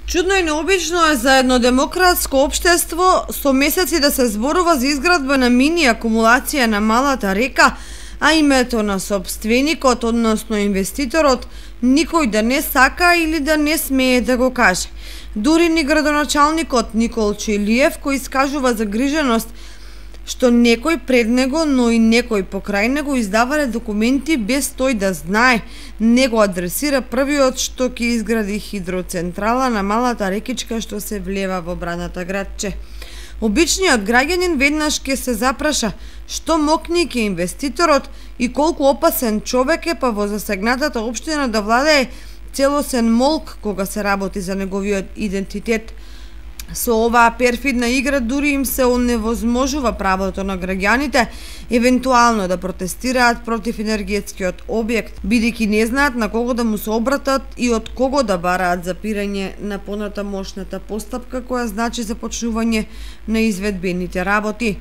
Чудно и необично е за едно демократско општество со месеци да се зборува за изградба на мини акумулација на малата река, а името на сопственикот, односно инвеститорот, никој да не сака или да не смее да го каже. Дури ни градоначалникот Никол Чилиев, кој искажува загриженост што некој пред него, но и некој покрај него издавале документи без тој да знае, не го адресира првиот што ќе изгради хидроцентрала на малата рекичка што се влева во браната градче. Обичниот граѓанин веднаш ќе се запраша што мокни ќе инвеститорот и колку опасен човек е, па во засегнатата општина да владее целосен молк кога се работи за неговиот идентитет. Со оваа перфидна игра дури им се оневозможува правото на граѓаните евентуално да протестираат против енергетскиот објект, бидејќи не знаат на кого да му се обратат и од кого да бараат запирање на понатамошната постапка која значи започнување на изведбените работи.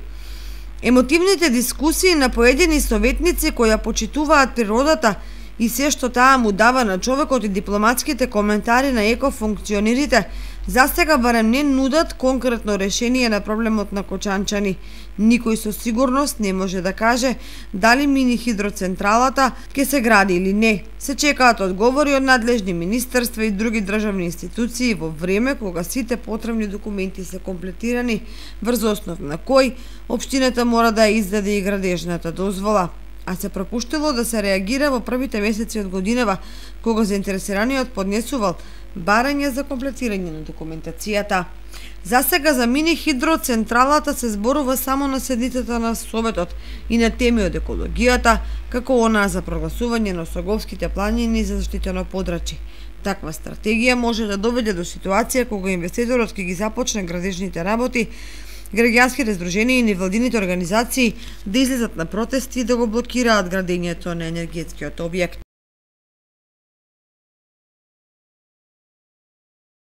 Емотивните дискусии на поедини советници кои ја почитуваат природата и се што таа му дава на човекот и дипломатските коментари на екофункционерите засега барем не нудат конкретно решение на проблемот на Кочанчани. Никој со сигурност не може да каже дали мини хидроцентралата ќе се гради или не. Се чекаат одговори од надлежни министерства и други државни институции во време кога сите потребни документи се комплетирани, врз основ на кој општината мора да издаде и градежната дозвола. А се пропуштило да се реагира во првите месеци од годинава, кога заинтересираниот поднесувал барање за комплетирање на документацијата. Засега за мини хидроцентралата се зборува само на седницата на Советот и на теми од екологијата, како онаа за прогласување на Соговските планини за заштитено подрачје. Таква стратегија може да доведе до ситуација кога инвеститорот ќе ги започне градежните работи, граѓанските здруженија и невладините организации да излезат на протести и да го блокираат градењето на енергетскиот објект.